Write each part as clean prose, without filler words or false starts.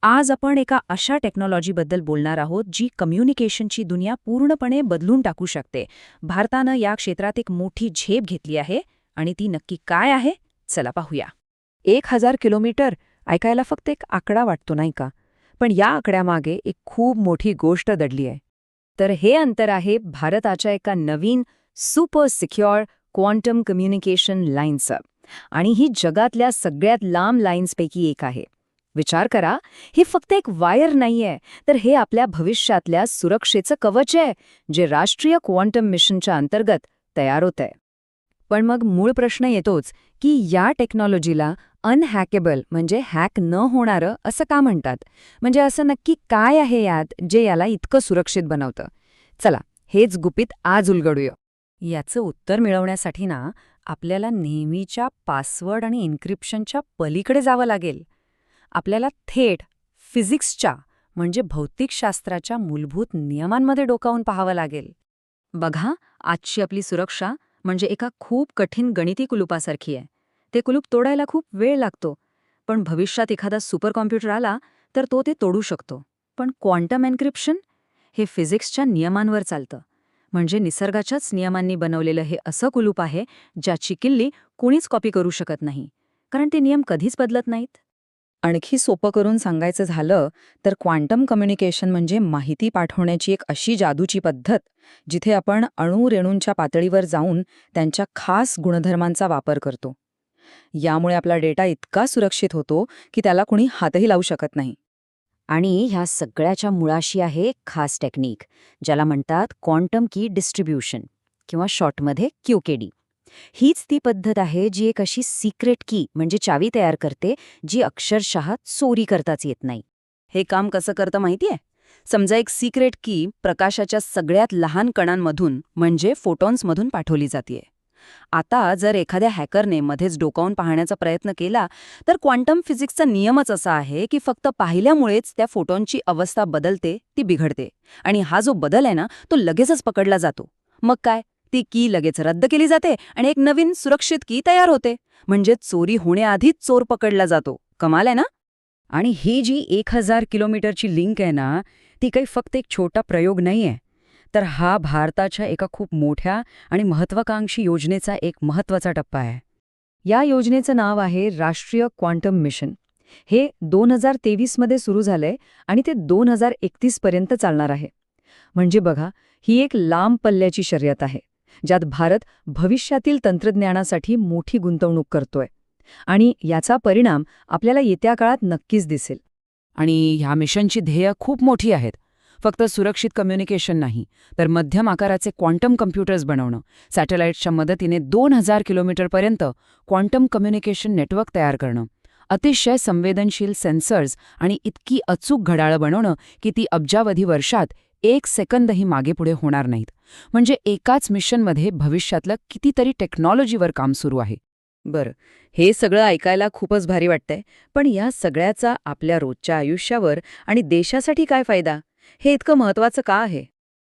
आज आपण एका अशा टेक्नॉलॉजीबद्दल बोलणार आहोत जी कम्युनिकेशनची दुनिया पूर्णपणे बदलून टाकू शकते. भारतानं या क्षेत्रात एक मोठी झेप घेतली आहे आणि ती नक्की काय आहे? चला पाहूया. 1000 किलोमीटर ऐकायला फक्त एक आकडा वाटतो नाही का, पण या आकड्यामागे एक खूप मोठी गोष्ट दडली आहे. तर हे अंतर आहे भारताच्या एका नवीन सुपर सिक्युअर क्वांटम कम्युनिकेशन लाईनचं. आणि ही जगातल्या सगळ्यात लांब लाईन्सपैकी एक आहे. विचार करा, ही फक्त एक वायर नाहीये, तर हे आपल्या भविष्यातल्या सुरक्षेचं कवच आहे, जे राष्ट्रीय क्वांटम मिशनच्या अंतर्गत तयार होतंय. पण मग मूळ प्रश्न येतोच की या टेक्नॉलॉजीला अनहॅकेबल म्हणजे हॅक न होणारं असं का म्हणतात? म्हणजे असं नक्की काय आहे यात जे याला इतकं सुरक्षित बनवतं? चला, हेच गुपित आज उलगडूया. याचं उत्तर मिळवण्यासाठी ना, आपल्याला नेहमीच्या पासवर्ड आणि एन्क्रिप्शनच्या पलीकडे जावं लागेल. आपल्याला थेट फिजिक्सच्या म्हणजे भौतिकशास्त्राच्या मूलभूत नियमांमध्ये डोकावून पाहावं लागेल. बघा, आजची आपली सुरक्षा म्हणजे एका खूप कठीण गणिती कुलुपासारखी आहे. ते कुलूप तोडायला खूप वेळ लागतो, पण भविष्यात एखादा सुपर कॉम्प्युटर आला तर तो ते तोडू शकतो. पण क्वांटम एन्क्रिप्शन हे फिजिक्सच्या नियमांवर चालतं. म्हणजे निसर्गाच्याच नियमांनी बनवलेलं हे असं कुलूप आहे ज्याची किल्ली कोणीच कॉपी करू शकत नाही, कारण ते नियम कधीच बदलत नाहीत. आणखी सोपं करून सांगायचं झालं तर क्वांटम कम्युनिकेशन म्हणजे माहिती पाठवण्याची एक अशी जादूची पद्धत जिथे आपण अणुरेणूंच्या पातळीवर जाऊन त्यांच्या खास गुणधर्मांचा वापर करतो. यामुळे आपला डेटा इतका सुरक्षित होतो की त्याला कुणी हातही लावू शकत नाही. आणि ह्या सगळ्याच्या मुळाशी आहे एक खास टेक्निक, ज्याला म्हणतात क्वांटम की डिस्ट्रीब्युशन किंवा शॉर्टमध्ये QKD. हीच ती पद्धत आहे जी एक अशी सिक्रेट की म्हणजे चावी तयार करते, जी अक्षरशः चोरी करताच येत नाही. हे काम कसं करतं माहितीये? समजा एक सिक्रेट की प्रकाशाच्या सगळ्यात लहान कणांमधून म्हणजे फोटॉन्समधून पाठवली जाते. आता जर एखाद्या हॅकरने मध्येच डोकावून पाहण्याचा प्रयत्न केला तर क्वांटम फिजिक्सचा नियमच असा आहे की फक्त पाहिल्यामुळेच त्या फोटॉनची अवस्था बदलते, ती बिघडते. आणि हा जो बदल आहे ना, तो लगेचच पकडला जातो. मग काय, ती की लगेच रद्द केली जाते आणि एक नवीन सुरक्षित की तयार होते. म्हणजे चोरी होण्याआधीच चोर पकडला जातो. कमाल आहे ना? आणि ही जी 1000 किलोमीटरची लिंक आहे ना, ती काही फक्त एक छोटा प्रयोग नाहीये, तर हा भारताच्या एका खूप मोठ्या आणि महत्त्वाकांक्षी योजनेचा एक महत्त्वाचा टप्पा आहे. या योजनेचं नाव आहे राष्ट्रीय क्वांटम मिशन. हे 2023 मध्ये सुरू झालंय आणि ते 2031 पर्यंत चालणार आहे. म्हणजे बघा, ही एक लांब पल्ल्याची शर्यत आहे, ज्यात भारत भविष्यातील तंत्रज्ञानासाठी मोठी गुंतवणूक करतोय. आणि याचा परिणाम आपल्याला येत्या काळात नक्कीच दिसेल. आणि ह्या मिशनची ध्येय खूप मोठी आहेत. फक्त सुरक्षित कम्युनिकेशन नाही, तर मध्यम आकाराचे क्वांटम कम्प्युटर्स बनवणं, सॅटेलाइट्सच्या मदतीने 2000 किलोमीटरपर्यंत क्वांटम कम्युनिकेशन नेटवर्क तयार करणं, अतिशय संवेदनशील सेन्सर्स आणि इतकी अचूक घड्याळं बनवणं की ती अब्जावधी वर्षात 1 सेकंदही मागेपुढे होणार नाहीत. म्हणजे एकाच मिशनमध्ये भविष्यातलं कितीतरी टेक्नॉलॉजीवर काम सुरू आहे. बरं, हे सगळं ऐकायला खूपच भारी वाटतंय, पण या सगळ्याचा आपल्या रोजच्या आयुष्यावर आणि देशासाठी काय फायदा? हे इतकं महत्त्वाचं का आहे?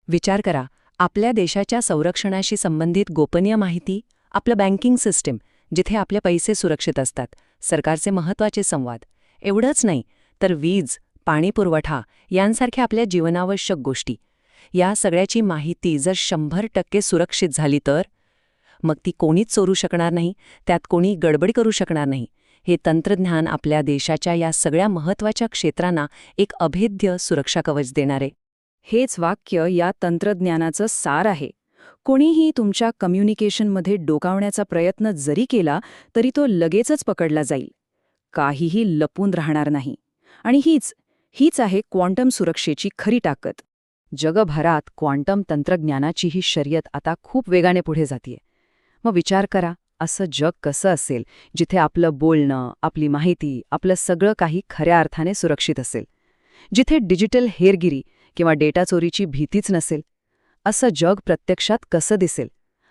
विचार करा, आपल्या देशाच्या संरक्षणाशी संबंधित गोपनीय माहिती, आपलं बँकिंग सिस्टीम जिथे आपले पैसे सुरक्षित असतात, सरकारचे महत्त्वाचे संवाद, एवढंच नाही तर वीज, पाणी पुरवठा यांसारख्या आपल्या जीवनावश्यक गोष्टी, या सगळ्याची माहिती जर 100% सुरक्षित झाली तर मग ती कोणीच चोरू शकणार नाही, त्यात कोणी गडबड करू शकणार नाही. हे तंत्रज्ञान आपल्या देशाच्या या सगळ्या महत्त्वाच्या क्षेत्रांना एक अभेद्य सुरक्षा कवच देणारे. हेच वाक्य या तंत्रज्ञानाचं सार आहे. कोणीही तुमच्या कम्युनिकेशनमध्ये डोकावण्याचा प्रयत्न जरी केला तरी तो लगेचच पकडला जाईल. काहीही लपून राहणार नाही. आणि हीच आहे क्वांटम सुरक्षेची खरी ताकद. जगभरात क्वांटम तंत्रज्ञानाची ही शर्यत आता खूप वेगाने पुढे जातीये. मग विचार करा, असं जग कसं असेल जिथे आपलं बोलणं, आपली माहिती, आपलं सगळं काही खऱ्या अर्थाने सुरक्षित असेल, जिथे डिजिटल हेरगिरी किंवा डेटा चोरीची भीतीच नसेल. असं जग प्रत्यक्षात कसं दिसेल?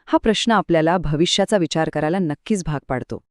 हा प्रश्न आपल्याला भविष्याचा विचार करायला नक्कीच भाग पाडतो.